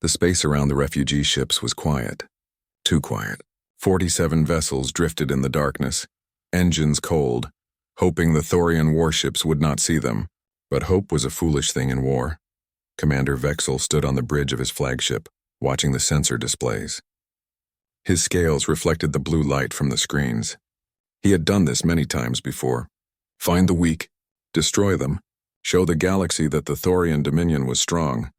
The space around the refugee ships was quiet. Too quiet. 47 vessels drifted in the darkness, engines cold, hoping the Thorian warships would not see them. But hope was a foolish thing in war. Commander Vexel stood on the bridge of his flagship, watching the sensor displays. His scales reflected the blue light from the screens. He had done this many times before. Find the weak, destroy them, show the galaxy that the Thorian dominion was strong.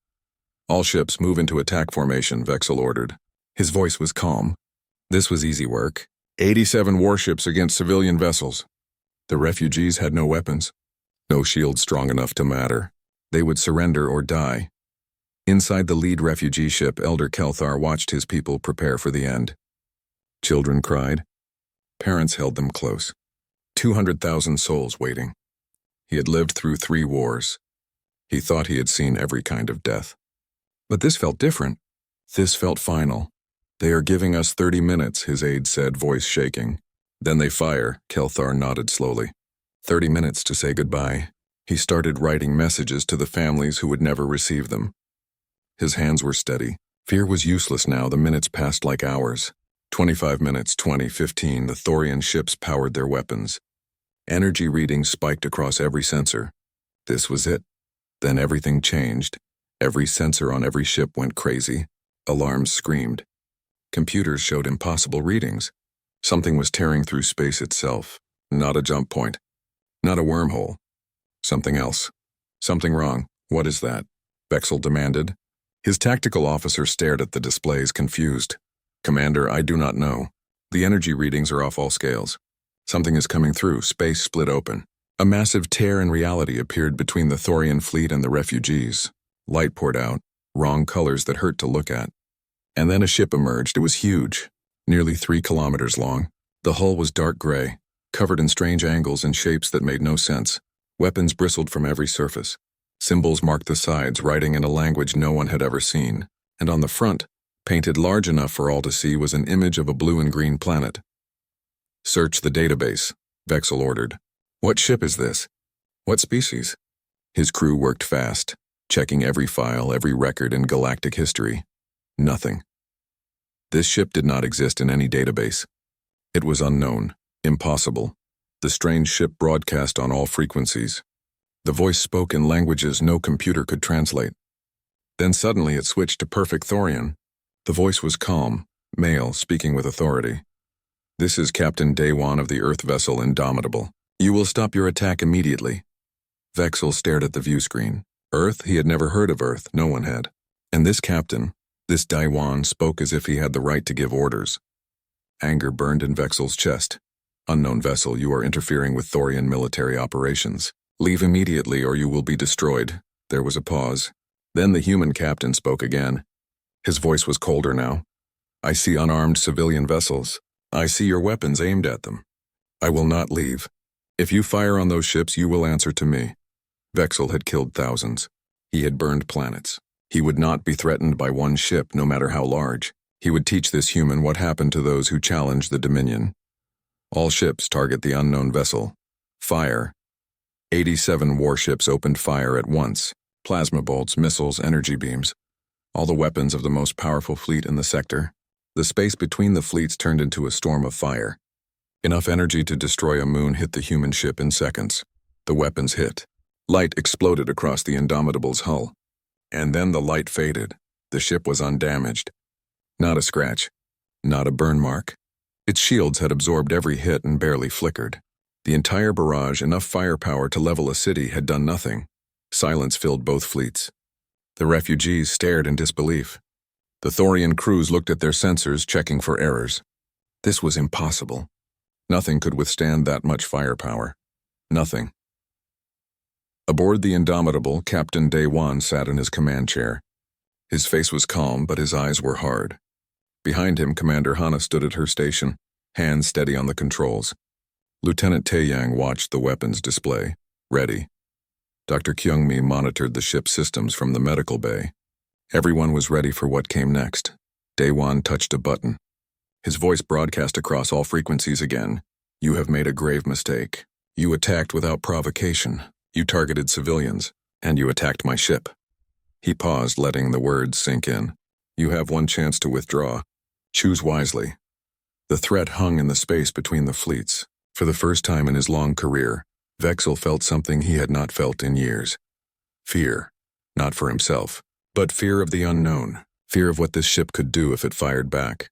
All ships move into attack formation, Vexel ordered. His voice was calm. This was easy work. 87 warships against civilian vessels. The refugees had no weapons, no shields strong enough to matter. They would surrender or die. Inside the lead refugee ship, Elder Kelthar watched his people prepare for the end. Children cried. Parents held them close. 200,000 souls waiting. He had lived through 3 wars. He thought he had seen every kind of death. But this felt different. This felt final. They are giving us 30 minutes, his aide said, voice shaking. Then they fire, Kelthar nodded slowly. 30 minutes to say goodbye. He started writing messages to the families who would never receive them. His hands were steady. Fear was useless now. The minutes passed like hours. 25 minutes, 20, 15, the Thorian ships powered their weapons. Energy readings spiked across every sensor. This was it. Then everything changed. Every sensor on every ship went crazy. Alarms screamed. Computers showed impossible readings. Something was tearing through space itself. Not a jump point. Not a wormhole. Something else. Something wrong. What is that? Vexel demanded. His tactical officer stared at the displays, confused. Commander, I do not know. The energy readings are off all scales. Something is coming through. Space split open. A massive tear in reality appeared between the Thorian fleet and the refugees. Light poured out, wrong colors that hurt to look at. And then a ship emerged. It was huge, nearly 3 kilometers long. The hull was dark gray, covered in strange angles and shapes that made no sense. Weapons bristled from every surface. Symbols marked the sides, writing in a language no one had ever seen. And on the front, painted large enough for all to see, was an image of a blue and green planet. Search the database, Vexel ordered. What ship is this? What species? His crew worked fast, checking every file, every record in galactic history. Nothing. This ship did not exist in any database. It was unknown, impossible. The strange ship broadcast on all frequencies. The voice spoke in languages no computer could translate. Then suddenly it switched to perfect Thorian. The voice was calm, male, speaking with authority. This is Captain Daywan of the Earth vessel Indomitable. You will stop your attack immediately. Vexel stared at the view screen. Earth? He had never heard of Earth. No one had. And this captain, this Daywan, spoke as if he had the right to give orders. Anger burned in Vexel's chest. Unknown vessel, you are interfering with Thorian military operations. Leave immediately or you will be destroyed. There was a pause. Then the human captain spoke again. His voice was colder now. I see unarmed civilian vessels. I see your weapons aimed at them. I will not leave. If you fire on those ships, you will answer to me. Vexel had killed thousands. He had burned planets. He would not be threatened by one ship, no matter how large. He would teach this human what happened to those who challenged the Dominion. All ships target the unknown vessel. Fire. 87 warships opened fire at once. Plasma bolts, missiles, energy beams. All the weapons of the most powerful fleet in the sector. The space between the fleets turned into a storm of fire. Enough energy to destroy a moon hit the human ship in seconds. The weapons hit. Light exploded across the Indomitable's hull. And then the light faded. The ship was undamaged. Not a scratch. Not a burn mark. Its shields had absorbed every hit and barely flickered. The entire barrage, enough firepower to level a city, had done nothing. Silence filled both fleets. The refugees stared in disbelief. The Thorian crews looked at their sensors, checking for errors. This was impossible. Nothing could withstand that much firepower. Nothing. Aboard the Indomitable, Captain Daywan sat in his command chair. His face was calm, but his eyes were hard. Behind him, Commander Hana stood at her station, hands steady on the controls. Lieutenant Taeyang watched the weapons display, ready. Dr. Kyungmi monitored the ship's systems from the medical bay. Everyone was ready for what came next. Daywan touched a button. His voice broadcast across all frequencies again. You have made a grave mistake. You attacked without provocation. You targeted civilians, and you attacked my ship. He paused, letting the words sink in. You have one chance to withdraw. Choose wisely. The threat hung in the space between the fleets. For the first time in his long career, Vexel felt something he had not felt in years. Fear. Not for himself, but fear of the unknown. Fear of what this ship could do if it fired back.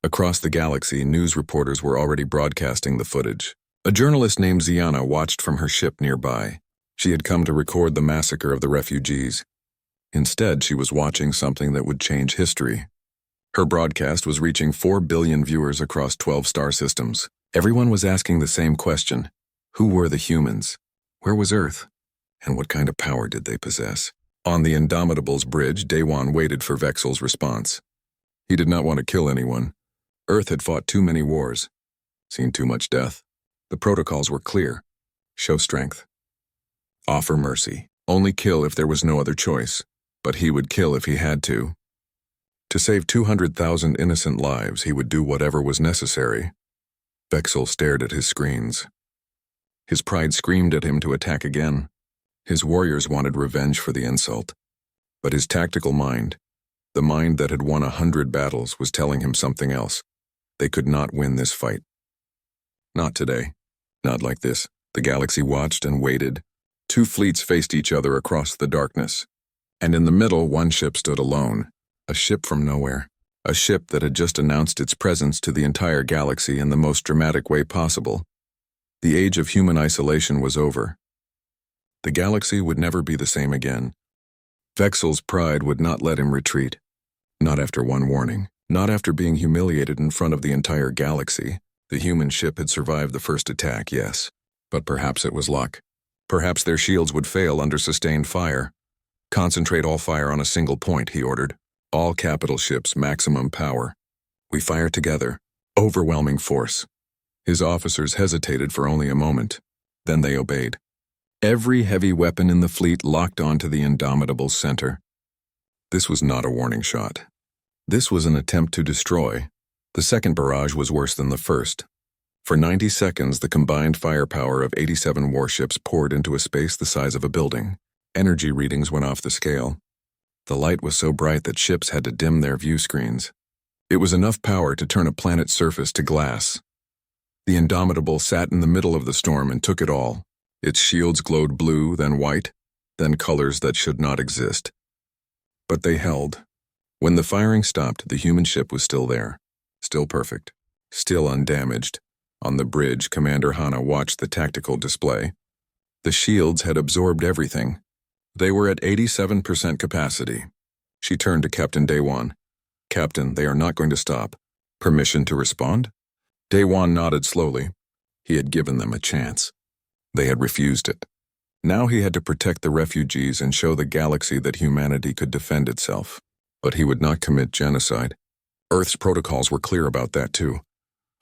Across the galaxy, news reporters were already broadcasting the footage. A journalist named Ziana watched from her ship nearby. She had come to record the massacre of the refugees. Instead, she was watching something that would change history. Her broadcast was reaching 4 billion viewers across 12 star systems. Everyone was asking the same question. Who were the humans? Where was Earth? And what kind of power did they possess? On the Indomitable's bridge, Daewon waited for Vexel's response. He did not want to kill anyone. Earth had fought too many wars, seen too much death. The protocols were clear. Show strength. Offer mercy. Only kill if there was no other choice. But he would kill if he had to. To save 200,000 innocent lives, he would do whatever was necessary. Vexel stared at his screens. His pride screamed at him to attack again. His warriors wanted revenge for the insult. But his tactical mind, the mind that had won 100 battles, was telling him something else. They could not win this fight. Not today. Not like this. The galaxy watched and waited. 2 fleets faced each other across the darkness. And in the middle, one ship stood alone. A ship from nowhere. A ship that had just announced its presence to the entire galaxy in the most dramatic way possible. The age of human isolation was over. The galaxy would never be the same again. Vexel's pride would not let him retreat. Not after one warning. Not after being humiliated in front of the entire galaxy. The human ship had survived the first attack, yes. But perhaps it was luck. Perhaps their shields would fail under sustained fire. Concentrate all fire on a single point, he ordered. All capital ships, maximum power. We fire together. Overwhelming force. His officers hesitated for only a moment. Then they obeyed. Every heavy weapon in the fleet locked onto the Indomitable's center. This was not a warning shot. This was an attempt to destroy. The second barrage was worse than the first. For 90 seconds, the combined firepower of 87 warships poured into a space the size of a building. Energy readings went off the scale. The light was so bright that ships had to dim their view screens. It was enough power to turn a planet's surface to glass. The Indomitable sat in the middle of the storm and took it all. Its shields glowed blue, then white, then colors that should not exist. But they held. When the firing stopped, the human ship was still there. Still perfect. Still undamaged. On the bridge, Commander Hana watched the tactical display. The shields had absorbed everything. They were at 87% capacity. She turned to Captain Daewon. Captain, they are not going to stop. Permission to respond? Daewon nodded slowly. He had given them a chance. They had refused it. Now he had to protect the refugees and show the galaxy that humanity could defend itself. But he would not commit genocide. Earth's protocols were clear about that too.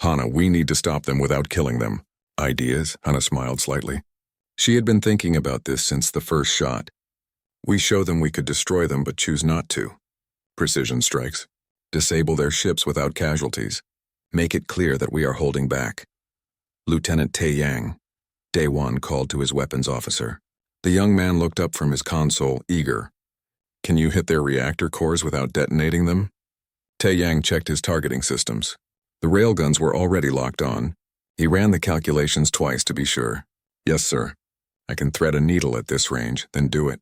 Hana, we need to stop them without killing them. Ideas? Hana smiled slightly. She had been thinking about this since the first shot. We show them we could destroy them but choose not to. Precision strikes. Disable their ships without casualties. Make it clear that we are holding back. Lieutenant Tae Yang. Daewon called to his weapons officer. The young man looked up from his console, eager. Can you hit their reactor cores without detonating them? Tae Yang checked his targeting systems. The railguns were already locked on. He ran the calculations twice to be sure. Yes, sir. I can thread a needle at this range, then do it.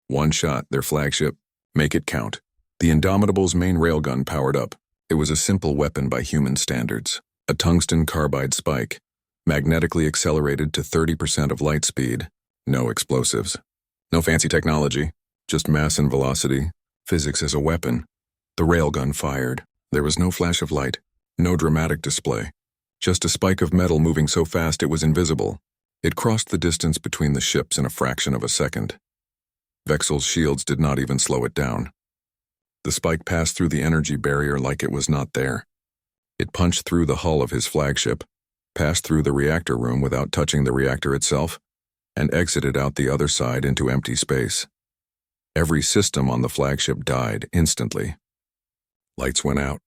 One shot, their flagship. Make it count. The Indomitable's main railgun powered up. It was a simple weapon by human standards. A tungsten carbide spike. Magnetically accelerated to 30% of light speed. No explosives. No fancy technology. Just mass and velocity. Physics as a weapon. The railgun fired. There was no flash of light. No dramatic display. Just a spike of metal moving so fast it was invisible. It crossed the distance between the ships in a fraction of a second. Vexel's shields did not even slow it down. The spike passed through the energy barrier like it was not there. It punched through the hull of his flagship, passed through the reactor room without touching the reactor itself, and exited out the other side into empty space. Every system on the flagship died instantly. Lights went out.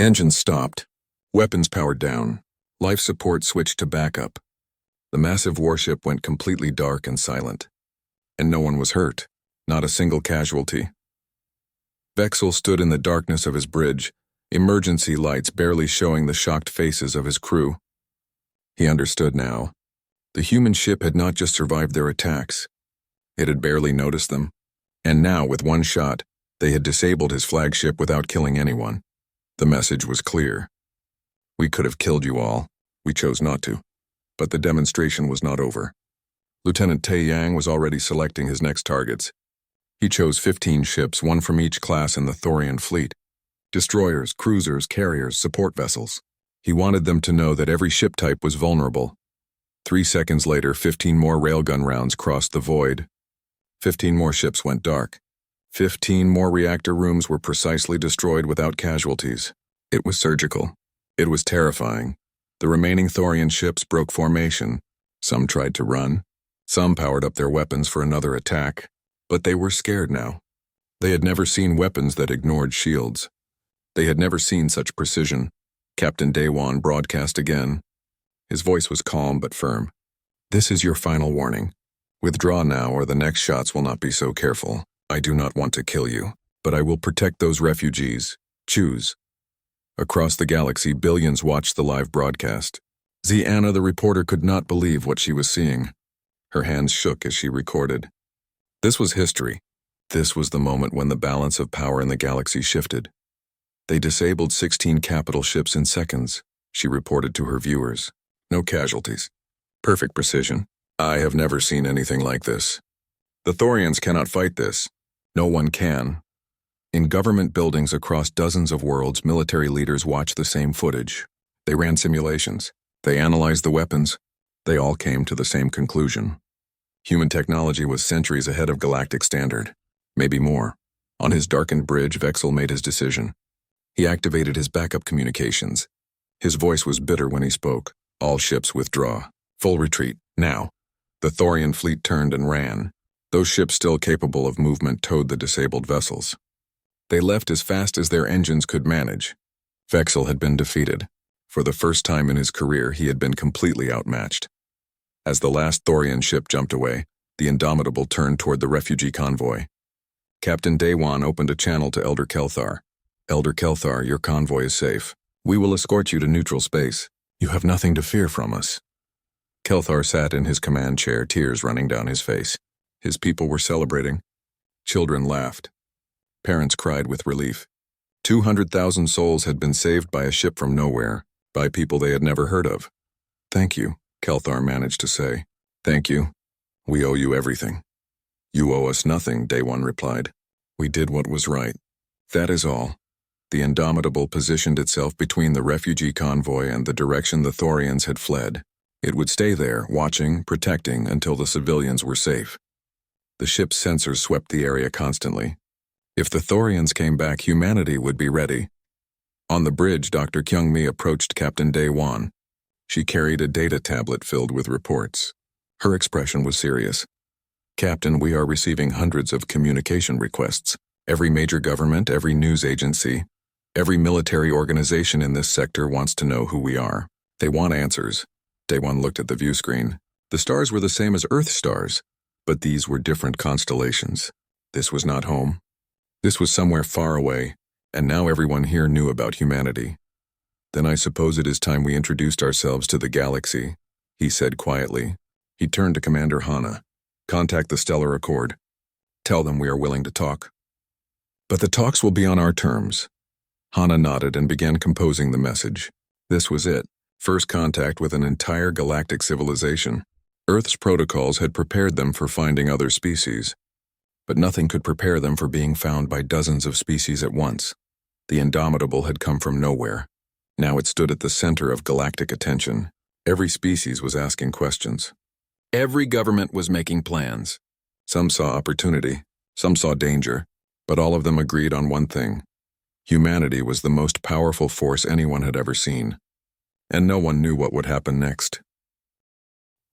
Engines stopped. Weapons powered down. Life support switched to backup. The massive warship went completely dark and silent. And no one was hurt. Not a single casualty. Vexel stood in the darkness of his bridge, emergency lights barely showing the shocked faces of his crew. He understood now. The human ship had not just survived their attacks. It had barely noticed them. And now, with one shot, they had disabled his flagship without killing anyone. The message was clear. We could have killed you all. We chose not to. But the demonstration was not over. Lieutenant Tai Yang was already selecting his next targets. He chose 15 ships, one from each class in the Thorian fleet. Destroyers, cruisers, carriers, support vessels. He wanted them to know that every ship type was vulnerable. 3 seconds later, 15 more railgun rounds crossed the void. 15 more ships went dark. 15 more reactor rooms were precisely destroyed without casualties. It was surgical. It was terrifying. The remaining Thorian ships broke formation. Some tried to run. Some powered up their weapons for another attack. But they were scared now. They had never seen weapons that ignored shields. They had never seen such precision. Captain Daewon broadcast again. His voice was calm but firm. This is your final warning. Withdraw now or the next shots will not be so careful. I do not want to kill you, but I will protect those refugees. Choose. Across the galaxy, billions watched the live broadcast. Ziana, the reporter, could not believe what she was seeing. Her hands shook as she recorded. This was history. This was the moment when the balance of power in the galaxy shifted. They disabled 16 capital ships in seconds, she reported to her viewers. No casualties. Perfect precision. I have never seen anything like this. The Thorians cannot fight this. No one can. In government buildings across dozens of worlds, military leaders watched the same footage. They ran simulations. They analyzed the weapons. They all came to the same conclusion. Human technology was centuries ahead of galactic standard. Maybe more. On his darkened bridge, Vexel made his decision. He activated his backup communications. His voice was bitter when he spoke. All ships withdraw. Full retreat, now. The Thorian fleet turned and ran. Those ships still capable of movement towed the disabled vessels. They left as fast as their engines could manage. Vexel had been defeated. For the first time in his career, he had been completely outmatched. As the last Thorian ship jumped away, the Indomitable turned toward the refugee convoy. Captain Daewon opened a channel to Elder Kelthar. Elder Kelthar, your convoy is safe. We will escort you to neutral space. You have nothing to fear from us. Kelthar sat in his command chair, tears running down his face. His people were celebrating. Children laughed. Parents cried with relief. 200,000 souls had been saved by a ship from nowhere, by people they had never heard of. Thank you, Kelthar managed to say. Thank you. We owe you everything. You owe us nothing, Daewon replied. We did what was right. That is all. The Indomitable positioned itself between the refugee convoy and the direction the Thorians had fled. It would stay there, watching, protecting, until the civilians were safe. The ship's sensors swept the area constantly. If the Thorians came back, humanity would be ready. On the bridge, Dr. Kyung-mi approached Captain Daewon. She carried a data tablet filled with reports. Her expression was serious. Captain, we are receiving hundreds of communication requests. Every major government, every news agency, every military organization in this sector wants to know who we are. They want answers. Daewon looked at the view screen. The stars were the same as Earth stars, but these were different constellations. This was not home. This was somewhere far away, and now everyone here knew about humanity. Then I suppose it is time we introduced ourselves to the galaxy, he said quietly. He turned to Commander Hana. Contact the Stellar Accord. Tell them we are willing to talk. But the talks will be on our terms. Hana nodded and began composing the message. This was it. First contact with an entire galactic civilization. Earth's protocols had prepared them for finding other species, but nothing could prepare them for being found by dozens of species at once. The Indomitable had come from nowhere. Now it stood at the center of galactic attention. Every species was asking questions. Every government was making plans. Some saw opportunity, some saw danger, but all of them agreed on one thing. Humanity was the most powerful force anyone had ever seen, and no one knew what would happen next.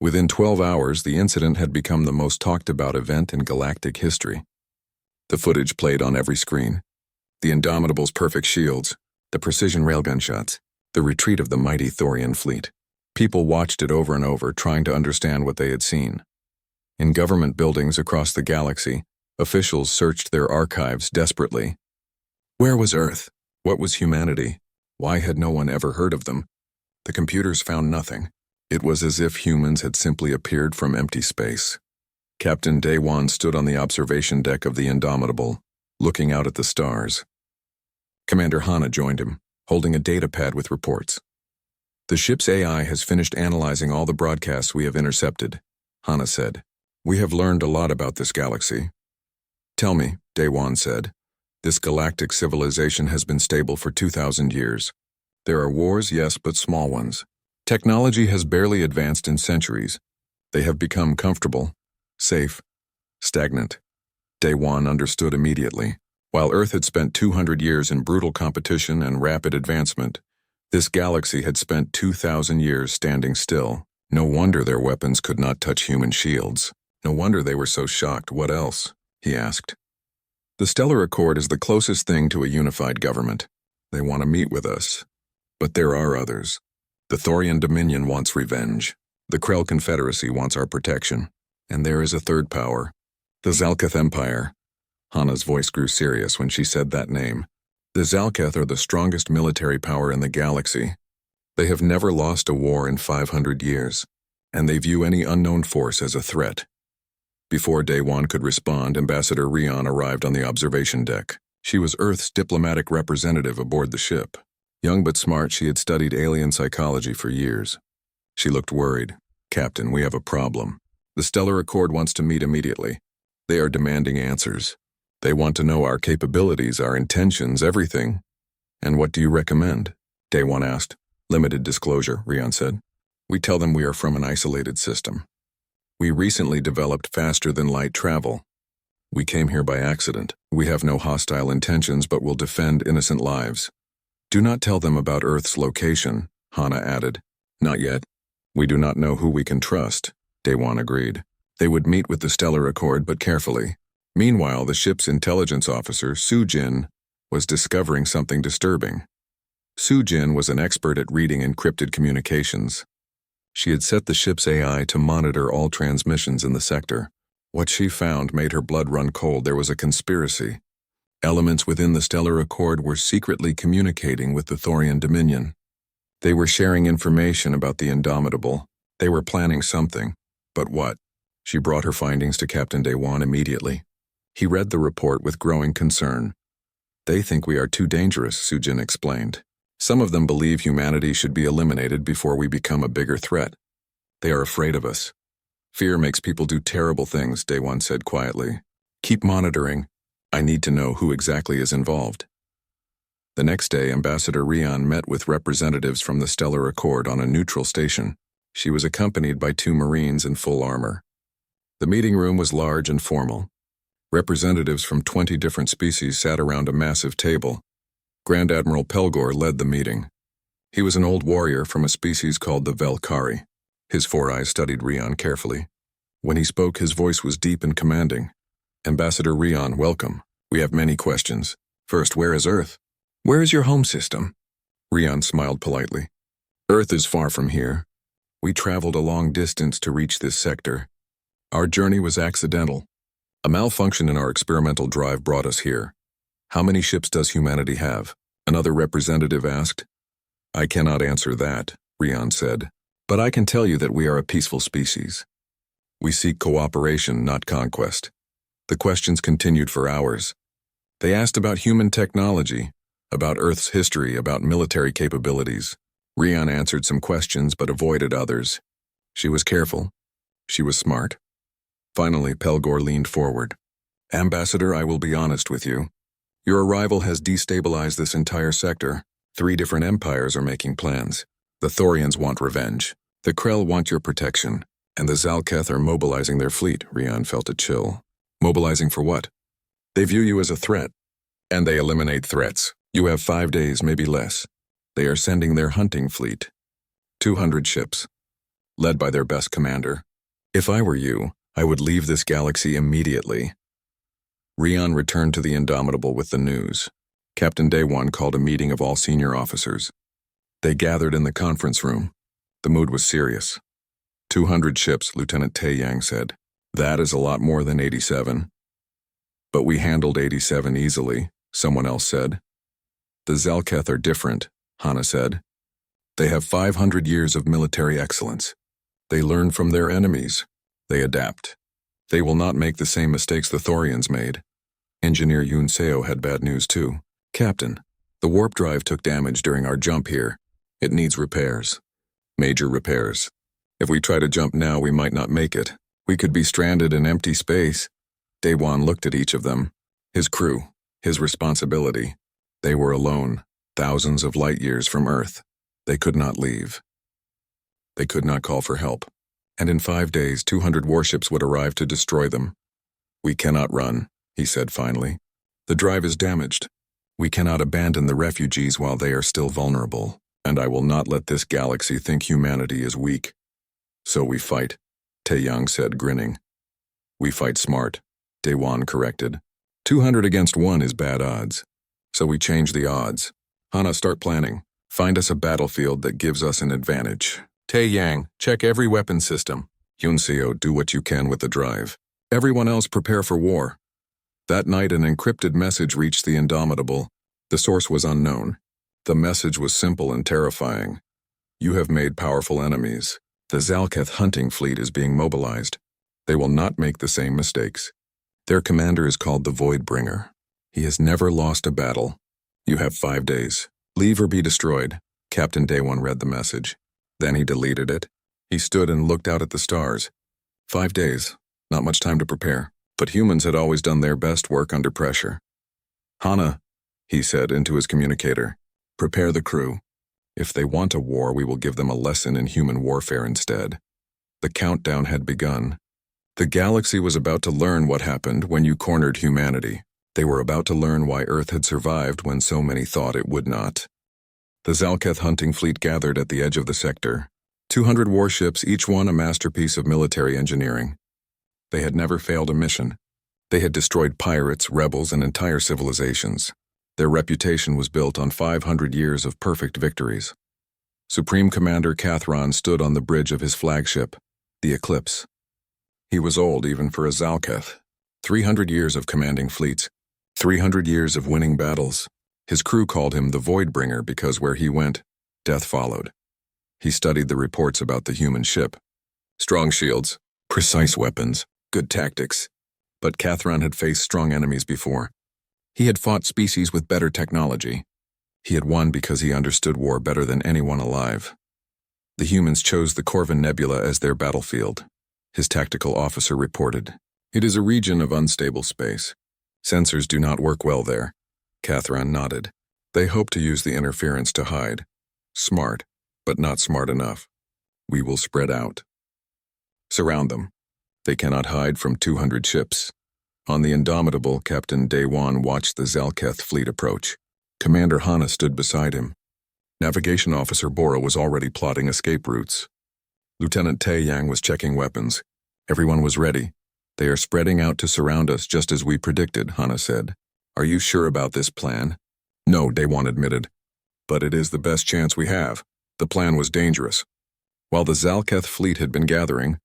Within 12 hours, the incident had become the most talked about event in galactic history. The footage played on every screen. The Indomitable's perfect shields, the precision railgun shots, the retreat of the mighty Thorian fleet. People watched it over and over, trying to understand what they had seen. In government buildings across the galaxy, officials searched their archives desperately. Where was Earth? What was humanity? Why had no one ever heard of them? The computers found nothing. It was as if humans had simply appeared from empty space. Captain Daewon stood on the observation deck of the Indomitable, looking out at the stars. Commander Hana joined him, holding a data pad with reports. The ship's AI has finished analyzing all the broadcasts we have intercepted, Hana said. We have learned a lot about this galaxy. Tell me, Daewon said. This galactic civilization has been stable for 2,000 years. There are wars, yes, but small ones. Technology has barely advanced in centuries. They have become comfortable, safe, stagnant. Daewon understood immediately. While Earth had spent 200 years in brutal competition and rapid advancement, this galaxy had spent 2,000 years standing still. No wonder their weapons could not touch human shields. No wonder they were so shocked. What else? He asked. The Stellar Accord is the closest thing to a unified government. They want to meet with us. But there are others. The Thorian Dominion wants revenge. The Krell Confederacy wants our protection. And there is a third power, the Zalketh Empire. Hana's voice grew serious when she said that name. The Zalketh are the strongest military power in the galaxy. They have never lost a war in 500 years, and they view any unknown force as a threat. Before Daewon could respond, Ambassador Rion arrived on the observation deck. She was Earth's diplomatic representative aboard the ship. Young but smart, she had studied alien psychology for years. She looked worried. Captain, we have a problem. The Stellar Accord wants to meet immediately. They are demanding answers. They want to know our capabilities, our intentions, everything. And what do you recommend? Daewon asked. Limited disclosure, Rion said. We tell them we are from an isolated system. We recently developed faster-than-light travel. We came here by accident. We have no hostile intentions but will defend innocent lives. Do not tell them about Earth's location, Hana added. Not yet. We do not know who we can trust, Daewon agreed. They would meet with the Stellar Accord, but carefully. Meanwhile, the ship's intelligence officer, Sujin, was discovering something disturbing. Sujin was an expert at reading encrypted communications. She had set the ship's AI to monitor all transmissions in the sector. What she found made her blood run cold. There was a conspiracy. Elements within the Stellar Accord were secretly communicating with the Thorian Dominion. They were sharing information about the Indomitable. They were planning something. But what? She brought her findings to Captain Daewon immediately. He read the report with growing concern. They think we are too dangerous, Sujin explained. Some of them believe humanity should be eliminated before we become a bigger threat. They are afraid of us. Fear makes people do terrible things, Daewon said quietly. Keep monitoring. I need to know who exactly is involved. The next day, Ambassador Rion met with representatives from the Stellar Accord on a neutral station. She was accompanied by 2 Marines in full armor. The meeting room was large and formal. Representatives from 20 different species sat around a massive table. Grand Admiral Pelgor led the meeting. He was an old warrior from a species called the Velkari. His 4 eyes studied Rion carefully. When he spoke, his voice was deep and commanding. Ambassador Rion, welcome. We have many questions. First, where is Earth? Where is your home system? Rion smiled politely. Earth is far from here. We traveled a long distance to reach this sector. Our journey was accidental. A malfunction in our experimental drive brought us here. How many ships does humanity have? Another representative asked. I cannot answer that, Rion said, but I can tell you that we are a peaceful species. We seek cooperation, not conquest. The questions continued for hours. They asked about human technology, about Earth's history, about military capabilities. Rion answered some questions but avoided others. She was careful. She was smart. Finally, Pelgor leaned forward. Ambassador, I will be honest with you. Your arrival has destabilized this entire sector. 3 different empires are making plans. The Thorians want revenge. The Krell want your protection. And the Zalketh are mobilizing their fleet. Rion felt a chill. Mobilizing for what? They view you as a threat. And they eliminate threats. You have 5 days, maybe less. They are sending their hunting fleet. 200 ships. Led by their best commander. If I were you, I would leave this galaxy immediately. Rion returned to the Indomitable with the news. Captain Daewon called a meeting of all senior officers. They gathered in the conference room. The mood was serious. 200 ships, Lieutenant Taeyang said. That is a lot more than 87. But we handled 87 easily, someone else said. The Zalketh are different, Hana said. They have 500 years of military excellence. They learn from their enemies. They adapt. They will not make the same mistakes the Thorians made. Engineer Yoon Seo had bad news too. Captain, the warp drive took damage during our jump here. It needs repairs. Major repairs. If we try to jump now, we might not make it. We could be stranded in empty space. Daewon looked at each of them. His crew, his responsibility. They were alone, thousands of light years from Earth. They could not leave. They could not call for help. And in 5 days, 200 warships would arrive to destroy them. We cannot run, he said finally. The drive is damaged. We cannot abandon the refugees while they are still vulnerable, and I will not let this galaxy think humanity is weak. So we fight, Taeyang said, grinning. We fight smart, Daewon corrected. 200 against 1 is bad odds. So we change the odds. Hana, start planning. Find us a battlefield that gives us an advantage. Taeyang, check every weapon system. Yunseo, do what you can with the drive. Everyone else prepare for war. That night an encrypted message reached the Indomitable. The source was unknown. The message was simple and terrifying. You have made powerful enemies. The Zalketh hunting fleet is being mobilized. They will not make the same mistakes. Their commander is called the Voidbringer. He has never lost a battle. You have 5 days. Leave or be destroyed. Captain Daewon read the message. Then he deleted it. He stood and looked out at the stars. 5 days. Not much time to prepare. But humans had always done their best work under pressure. Hana, he said into his communicator, prepare the crew. If they want a war, we will give them a lesson in human warfare instead. The countdown had begun. The galaxy was about to learn what happened when you cornered humanity. They were about to learn why Earth had survived when so many thought it would not. The Zalketh hunting fleet gathered at the edge of the sector. 200 warships, each one a masterpiece of military engineering. They had never failed a mission. They had destroyed pirates, rebels, and entire civilizations. Their reputation was built on 500 years of perfect victories. Supreme Commander Kathron stood on the bridge of his flagship, the Eclipse. He was old even for a Zalketh. 300 years of commanding fleets. 300 years of winning battles. His crew called him the Voidbringer because where he went, death followed. He studied the reports about the human ship. Strong shields, precise weapons, good tactics. But Kathron had faced strong enemies before. He had fought species with better technology. He had won because he understood war better than anyone alive. The humans chose the Corvin Nebula as their battlefield. His tactical officer reported. It is a region of unstable space. Sensors do not work well there. Kathron nodded. They hope to use the interference to hide. Smart, but not smart enough. We will spread out. Surround them. They cannot hide from 200 ships. On the Indomitable, Captain Daewon watched the Zalketh fleet approach. Commander Hana stood beside him. Navigation Officer Bora was already plotting escape routes. Lieutenant Taeyang was checking weapons. Everyone was ready. They are spreading out to surround us just as we predicted, Hana said. Are you sure about this plan? No, Daewon admitted. But it is the best chance we have. The plan was dangerous. While the Zalketh fleet had been gathering,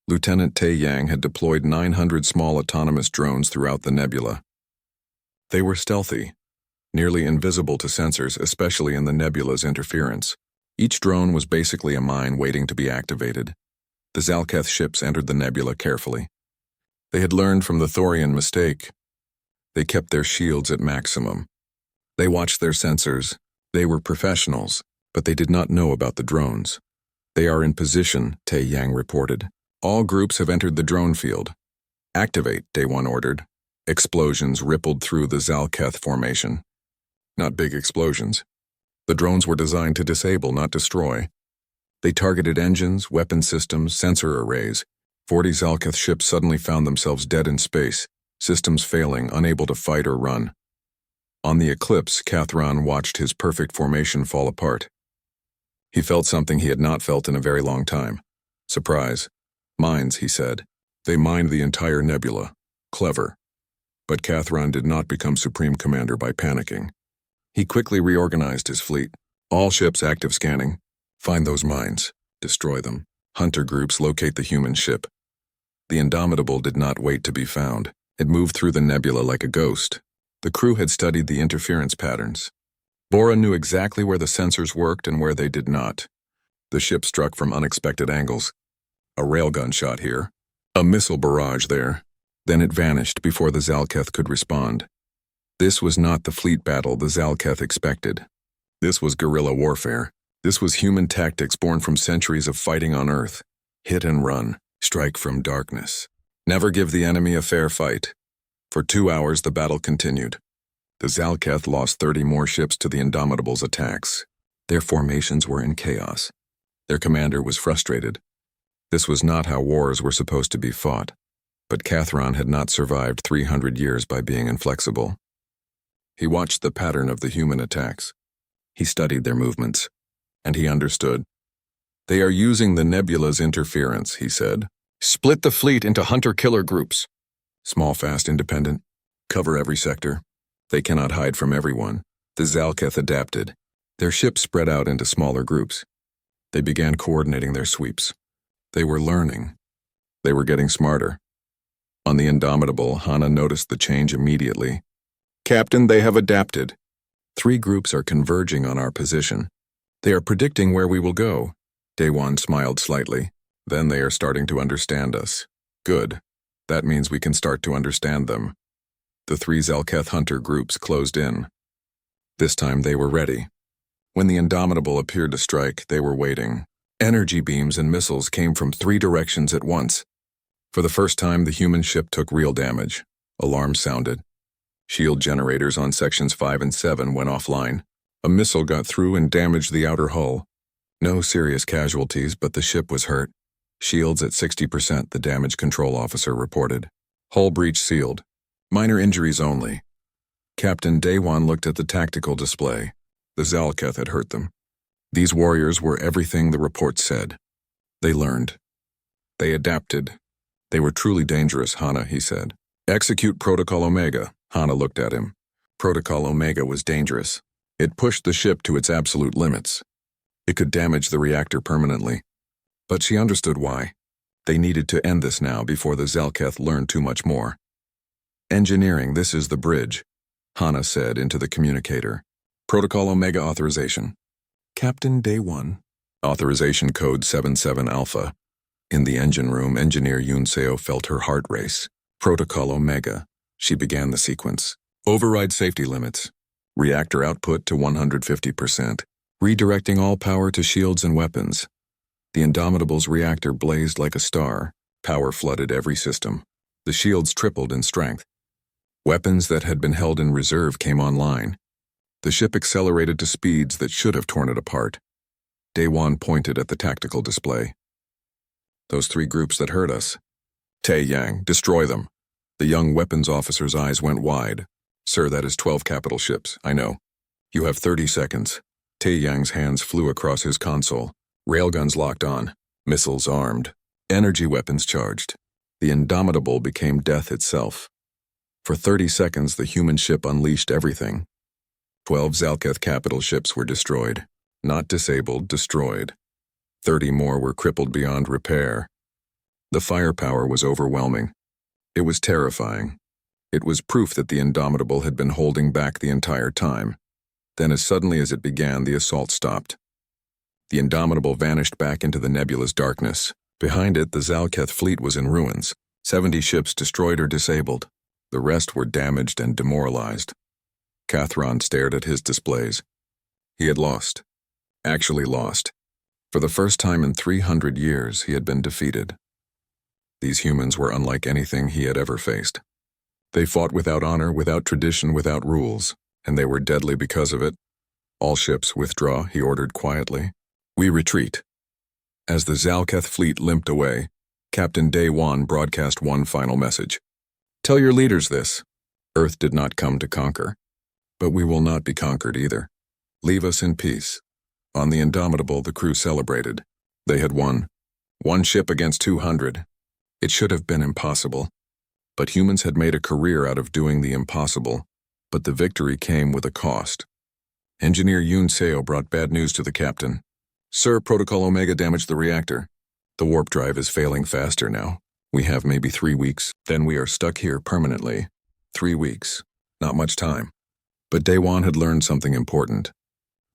Lieutenant Taeyang had deployed 900 small autonomous drones throughout the nebula. They were stealthy, nearly invisible to sensors, especially in the nebula's interference. Each drone was basically a mine waiting to be activated. The Zalketh ships entered the nebula carefully. They had learned from the Thorian mistake. They kept their shields at maximum. They watched their sensors. They were professionals, but they did not know about the drones. They are in position, Taeyang reported. All groups have entered the drone field. Activate, Daewon ordered. Explosions rippled through the Zalketh formation. Not big explosions. The drones were designed to disable, not destroy. They targeted engines, weapon systems, sensor arrays. 40 Zalketh ships suddenly found themselves dead in space, systems failing, unable to fight or run. On the Eclipse, Kathron watched his perfect formation fall apart. He felt something he had not felt in a very long time. Surprise. Mines, he said. They mined the entire nebula. Clever. But Kathron did not become Supreme Commander by panicking. He quickly reorganized his fleet. All ships active scanning. Find those mines. Destroy them. Hunter groups locate the human ship. The Indomitable did not wait to be found. It moved through the nebula like a ghost. The crew had studied the interference patterns. Bora knew exactly where the sensors worked and where they did not. The ship struck from unexpected angles. A railgun shot here, a missile barrage there. Then it vanished before the Zalketh could respond. This was not the fleet battle the Zalketh expected. This was guerrilla warfare. This was human tactics born from centuries of fighting on Earth. Hit and run, strike from darkness. Never give the enemy a fair fight. For 2 hours the battle continued. The Zalketh lost 30 more ships to the Indomitable's attacks. Their formations were in chaos. Their commander was frustrated. This was not how wars were supposed to be fought. But Kathron had not survived 300 years by being inflexible. He watched the pattern of the human attacks. He studied their movements. And he understood. They are using the nebula's interference, he said. Split the fleet into hunter-killer groups. Small, fast, independent. Cover every sector. They cannot hide from everyone. The Zalketh adapted. Their ships spread out into smaller groups. They began coordinating their sweeps. They were learning. They were getting smarter. On the Indomitable, Hana noticed the change immediately. Captain, they have adapted. 3 groups are converging on our position. They are predicting where we will go. Daewon smiled slightly. Then they are starting to understand us. Good. That means we can start to understand them. The 3 Zalketh hunter groups closed in. This time they were ready. When the Indomitable appeared to strike, they were waiting. Energy beams and missiles came from 3 directions at once. For the first time, the human ship took real damage. Alarms sounded. Shield generators on sections 5 and 7 went offline. A missile got through and damaged the outer hull. No serious casualties, but the ship was hurt. Shields at 60%, the damage control officer reported. Hull breach sealed. Minor injuries only. Captain Daewon looked at the tactical display. The Zalketh had hurt them. These warriors were everything the report said. They learned. They adapted. They were truly dangerous, Hana, he said. Execute Protocol Omega. Hana looked at him. Protocol Omega was dangerous. It pushed the ship to its absolute limits. It could damage the reactor permanently. But she understood why. They needed to end this now before the Zalketh learned too much more. Engineering, this is the bridge, Hana said into the communicator. Protocol Omega authorization. Captain Daewon. Authorization code 77 Alpha. In the engine room, Engineer Yunseo felt her heart race. Protocol Omega. She began the sequence. Override safety limits. Reactor output to 150%. Redirecting all power to shields and weapons. The Indomitable's reactor blazed like a star. Power flooded every system. The shields tripled in strength. Weapons that had been held in reserve came online. The ship accelerated to speeds that should have torn it apart. Daewon pointed at the tactical display. Those 3 groups that hurt us. Tae-Yang, destroy them. The young weapons officer's eyes went wide. Sir, that is 12 capital ships, I know. You have 30 seconds. Tae-Yang's hands flew across his console. Railguns locked on. Missiles armed. Energy weapons charged. The Indomitable became death itself. For 30 seconds, the human ship unleashed everything. 12 Zalketh capital ships were destroyed. Not disabled, destroyed. 30 more were crippled beyond repair. The firepower was overwhelming. It was terrifying. It was proof that the Indomitable had been holding back the entire time. Then as suddenly as it began, the assault stopped. The Indomitable vanished back into the nebula's darkness. Behind it, the Zalketh fleet was in ruins. 70 ships destroyed or disabled. The rest were damaged and demoralized. Kathron stared at his displays. He had lost. Actually lost. For the first time in 300 years, he had been defeated. These humans were unlike anything he had ever faced. They fought without honor, without tradition, without rules, and they were deadly because of it. All ships withdraw, he ordered quietly. We retreat. As the Zalketh fleet limped away, Captain Daewon broadcast one final message. Tell your leaders this. Earth did not come to conquer. But we will not be conquered either. Leave us in peace. On the Indomitable, the crew celebrated. They had won. 1 ship against 200. It should have been impossible. But humans had made a career out of doing the impossible. But the victory came with a cost. Engineer Yunseo brought bad news to the captain. Sir, Protocol Omega damaged the reactor. The warp drive is failing faster now. We have maybe 3 weeks, then we are stuck here permanently. 3 weeks. Not much time. But Daewon had learned something important.